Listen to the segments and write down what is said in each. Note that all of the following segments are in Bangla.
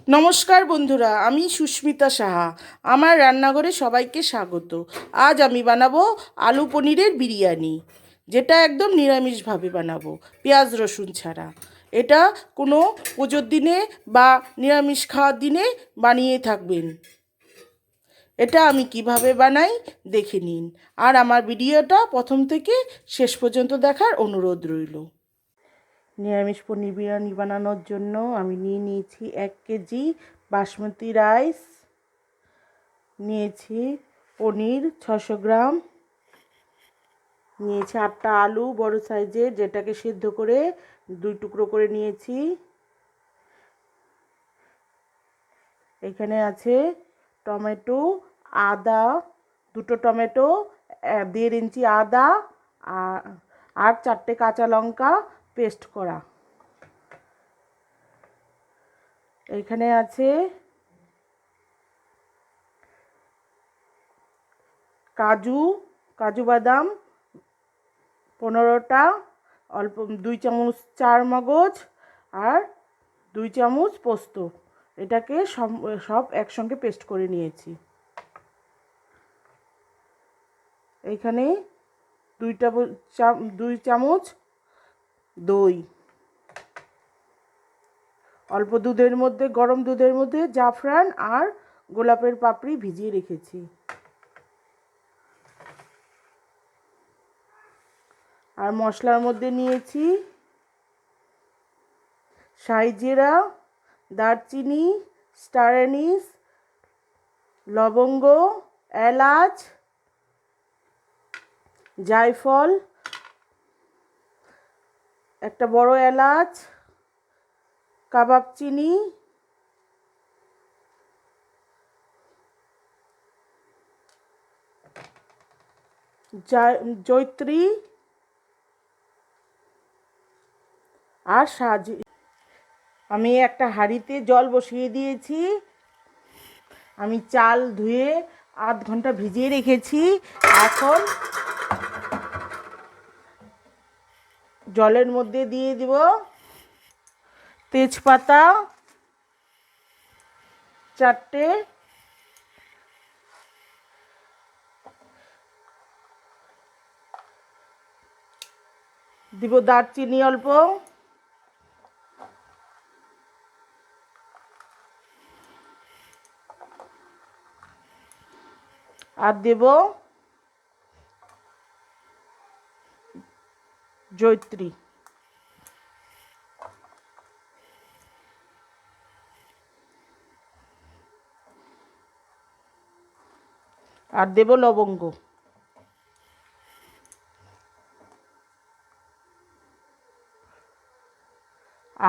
নমস্কার বন্ধুরা, আমি সুস্মিতা সাহা। আমার রান্নাঘরে সবাইকে স্বাগত। আজ আমি বানাবো আলু পনিরের বিরিয়ানি, যেটা একদম নিরামিষভাবে বানাবো, পেঁয়াজ রসুন ছাড়া। এটা কোনো পুজোর দিনে বা নিরামিষ খাওয়ার দিনে বানিয়ে থাকবেন। এটা আমি কিভাবে বানাই দেখে নিন, আর আমার ভিডিওটা প্রথম থেকে শেষ পর্যন্ত দেখার অনুরোধ রইল। নিরামিষ পনির বিরিয়ানি বানানোর জন্য আমি নিয়েছি 1 কেজি বাসমতি রাইস, নিয়েছি পনির 600 গ্রাম, নিয়েছি 8টা আলু বড় সাইজের, যেটাকে সিদ্ধ করে 2 টুকরো করে নিয়েছি। এখানে আছে টমেটো, আদা, 2টো টমেটো, 1.5 ইঞ্চি আদা, আর 4টে কাঁচা লঙ্কা পেস্ট করা। এখানে আছে কাজু বাদাম 15টা, অল্প 2 চামচ চার মগজ, আর 2 চামচ পোস্ত। এটাকে সব একসঙ্গে পেস্ট করে নিয়েছি। এইখানে 2 চামচ দই, অল্প দুধের মধ্যে, গরম দুধের মধ্যে জাফরান আর গোলাপের পাপড়ি ভিজিয়ে রেখেছি। আর মশলার মধ্যে নিয়েছি শাহি জিরা, দারচিনি, স্টার অ্যানিস, লবঙ্গ, এলাচ, জায়ফল, একটা বড় এলাচ, কাবাব চিনি, জয়ত্রী আর সাজি। আমি একটা হাঁড়িতে জল বসিয়ে দিয়েছি। আমি চাল ধুয়ে আধ ঘন্টা ভিজিয়ে রেখেছি। এখন জলের মধ্যে দিয়ে দিব তেজপাতা 4টে, দিব দারচিনি অল্প, আর দেব জয়ত্রী, আর দেব লবঙ্গ,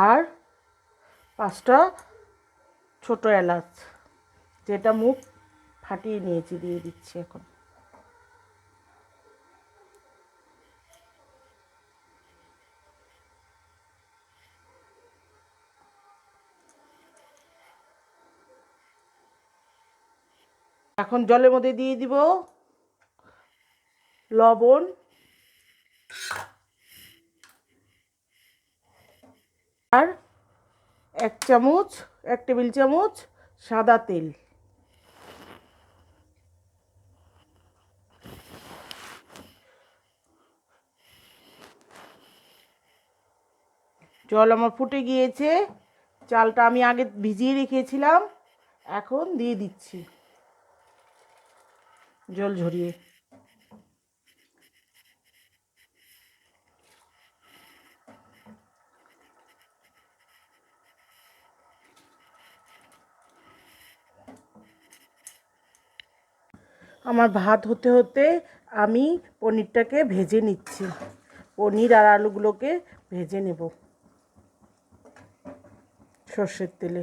আর 5টা ছোট এলাচ, যেটা মুখ ফাটিয়ে নিয়েছি, দিয়ে দিচ্ছি এখন। এখন জলের মধ্যে দিয়ে দিব লবণ, আর 1 টেবিল চামচ সাদা তেল। জল আমার ফুটে গিয়েছে। চালটা আমি আগে ভিজিয়ে রেখেছিলাম, এখন দিয়ে দিচ্ছি জল ঝরিয়ে। আমার ভাত হতে হতে আমি পনিরটাকে ভেজে নিচ্ছি। পনির আর আলুগুলোকে ভেজে নেব সর্ষের তেলে।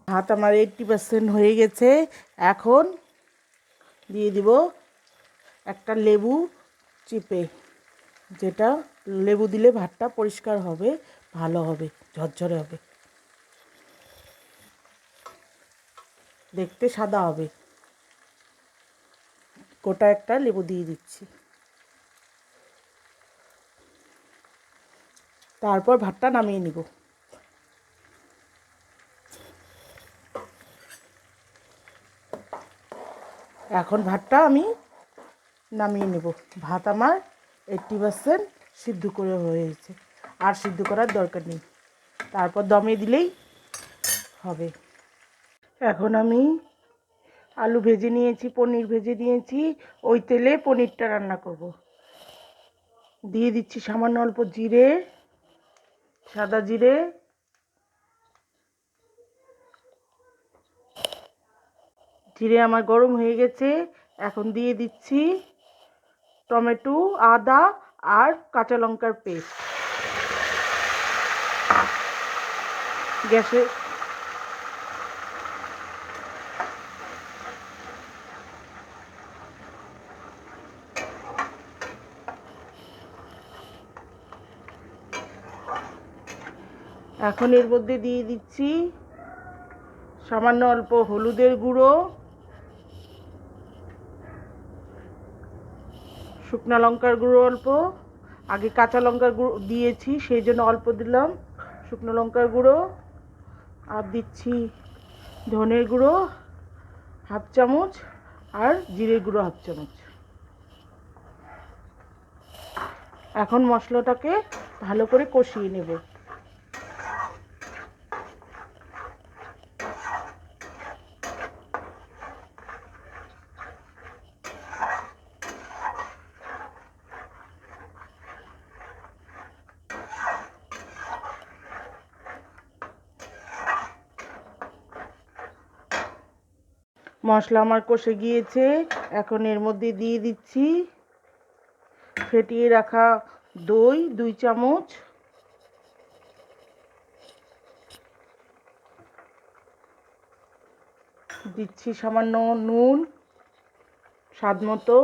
ভাত আমার 80% হয়ে গেছে। এখন দিয়ে দিব একটা লেবু চিপে, যেটা লেবু দিলে ভাতটা পরিষ্কার হবে, ভালো হবে, ঝরঝরে হবে, দেখতে সাদা হবে। গোটা একটা লেবু দিয়ে দিচ্ছি। তারপর ভাতটা নামিয়ে নিব। এখন ভাতটা আমি নামিয়ে নেব। ভাত আমার 80% সিদ্ধ করে হয়েছে, আর সিদ্ধ করার দরকার নেই, তারপর দমে দিলেই হবে। এখন আমি আলু ভেজে নিয়েছি, পনির ভেজে নিয়েছি, ওই তেলে পনিরটা রান্না করব। দিয়ে দিচ্ছি সামান্য অল্প জিরে, সাদা জিরে, জিরে আমার গরম হয়ে গেছে। এখন দিয়ে দিচ্ছি টমেটো, আদা আর কাঁচা লঙ্কার পেস্ট। গ্যাসে এখন এর মধ্যে দিয়ে দিচ্ছি সামান্য অল্প হলুদের গুঁড়ো, শুকনো লঙ্কার গুঁড়ো অল্প, আগে কাঁচা লঙ্কার গুঁড়ো দিয়েছি সেই জন্য অল্প দিলাম শুকনো লঙ্কার গুঁড়ো, আর দিচ্ছি ধনের গুঁড়ো হাফ চামচ আর জিরে গুঁড়ো হাফ চামচ। এখন মশলাটাকে ভালো করে কষিয়ে নেব। মশলা আমার কষে গিয়েছে। এখন এর মধ্যে দিয়ে দিচ্ছি ফেটিয়ে রাখা দই 2 চামচ, দিচ্ছি সামান্য নুন স্বাদ মতো,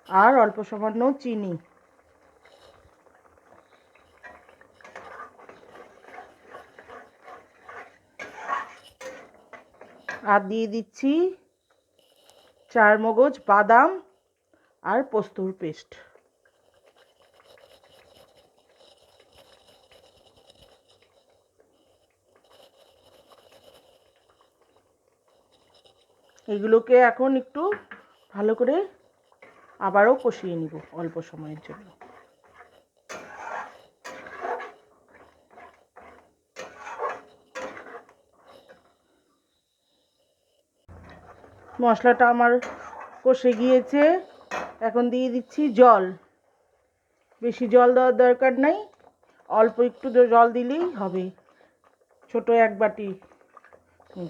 আর অল্প সামান্য চিনি। আর দিয়ে দিচ্ছি 4 মগজ বাদাম আর পোস্তর পেস্ট। এগুলোকে এখন একটু ভালো করে আবারও কষিয়ে নিব অল্প সময়ের জন্য। মশলাটা আমার কষে গিয়েছে। এখন দিয়ে দিচ্ছি জল। বেশি জল দেওয়ার দরকার নাই, অল্প একটু জল দিলেই হবে। ছোট 1 বাটি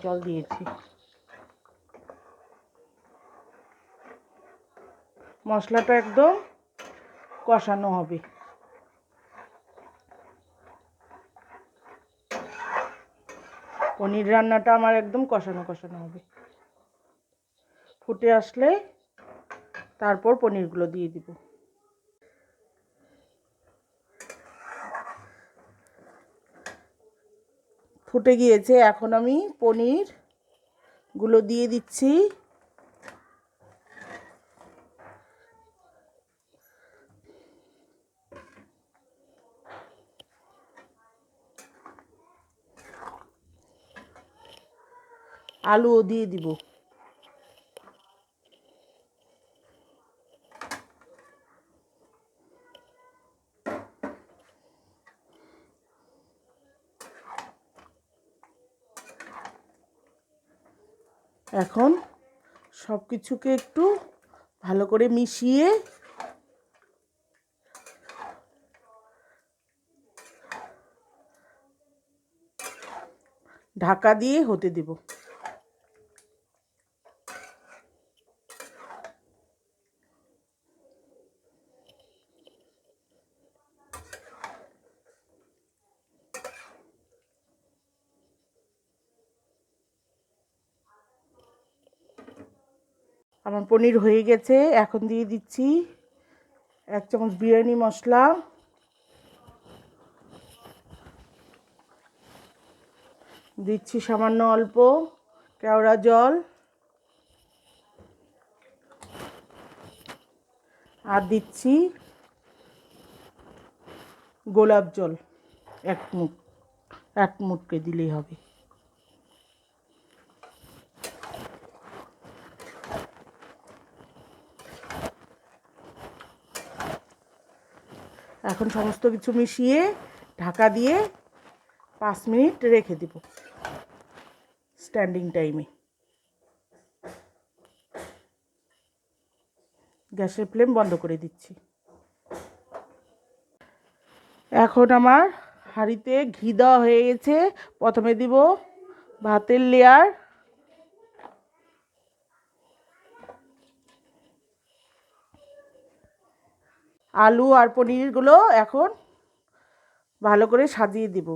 জল দিয়েছি। মশলাটা একদম কষানো হবে। পনির রান্নাটা আমার একদম কষানো কষানো হবে। ফুটে আসলে তারপর পনিরগুলো দিয়ে দিব। ফুটে গিয়েছে, এখন আমি পনিরগুলো দিয়ে দিচ্ছি। আলুও দিয়ে দিব। এখন সব কিছুকে একটু ভালো করে মিশিয়ে ঢাকা দিয়ে হতে দেব। আমার পনির হয়ে গেছে। এখন দিয়ে দিচ্ছি 1 চামচ বিরিয়ানি মশলা, দিচ্ছি সামান্য অল্প কেওড়া জল, আর দিচ্ছি গোলাপ জল 1 মুঠকে দিলেই হবে। এখন সমস্ত কিছু মিশিয়ে ঢাকা দিয়ে 5 মিনিট রেখে দেব স্ট্যান্ডিং টাইমে। গ্যাসের ফ্লেম বন্ধ করে দিচ্ছি। এখন আমার হাঁড়িতে ঘি দেওয়া হয়ে গেছে। প্রথমে দিব ভাতের লেয়ার, আলু আর পনিরগুলো এখন ভালো করে সাজিয়ে দিব।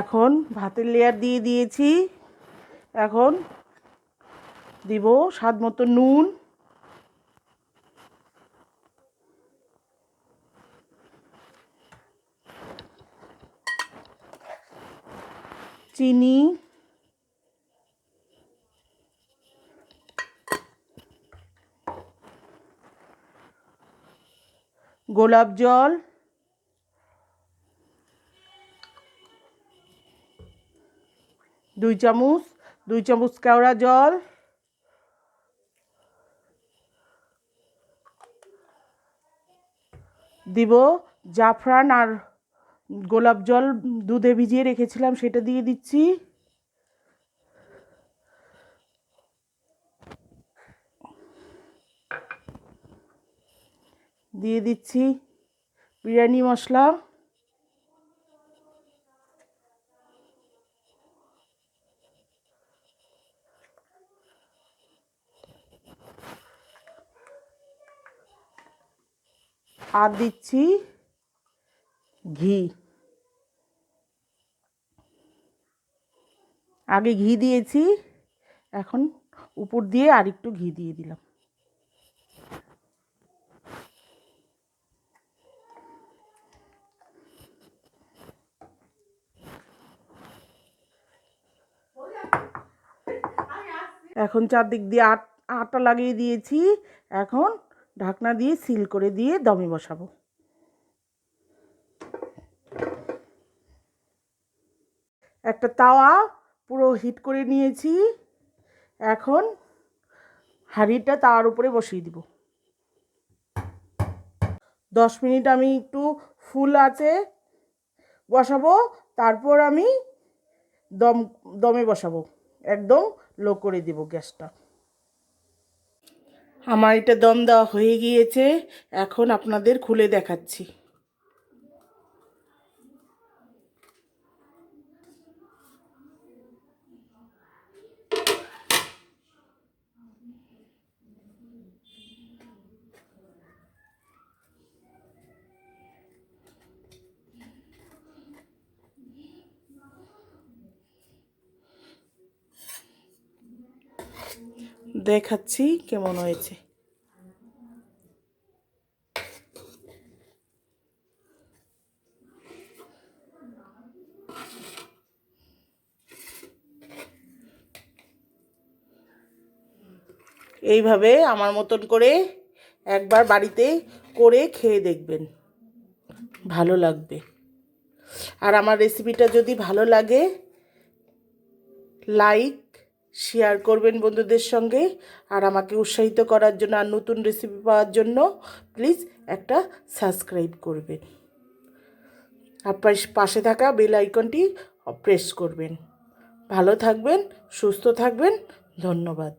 এখন ভাতের লেয়ার দিয়ে দিয়েছি। এখন দিব স্বাদ মতো নুন, চিনি, গোলাপ জল, দুই চামচ কেওড়া জল, দিব জাফরান আর গোলাপ জল দুধে ভিজিয়ে রেখেছিলাম সেটা দিয়ে দিচ্ছি। দিয়ে দিচ্ছি বিরিয়ানি মশলা, আর দিচ্ছি ঘি। আগে ঘি দিয়েছি, এখন উপর দিয়ে আর একটু ঘি দিয়ে দিলাম। এখন চারদিক দিয়ে আটা লাগিয়ে দিয়েছি। এখন ঢাকনা দিয়ে সিল করে দিয়ে দমে বসাবো। একটা তাওয়া পুরো হিট করে নিয়েছি। এখন হাঁড়িটা তাওয়ার উপরে বসিয়ে দিব। 10 মিনিট আমি একটু ফুল আঁচে বসাবো, তারপর আমি দমে বসাবো, একদম লো করে দিব গ্যাসটা। আমার এটা দম দেওয়া হয়ে গিয়েছে। এখন আপনাদের খুলে দেখাচ্ছি। দেখাচ্ছি কেমন হয়েছে। এইভাবে আমার মতন করে একবার বাড়িতে করে খেয়ে দেখবেন, ভালো লাগবে। আর আমার রেসিপিটা যদি ভালো লাগে, লাইক শেয়ার করবেন বন্ধুদের সঙ্গে। আর আমাকে উৎসাহিত করার জন্য আর নতুন রেসিপি পাওয়ার জন্য প্লিজ একটা সাবস্ক্রাইব করবেন। আর পাশে থাকা বেল আইকনটি প্রেস করবেন। ভালো থাকবেন, সুস্থ থাকবেন। ধন্যবাদ।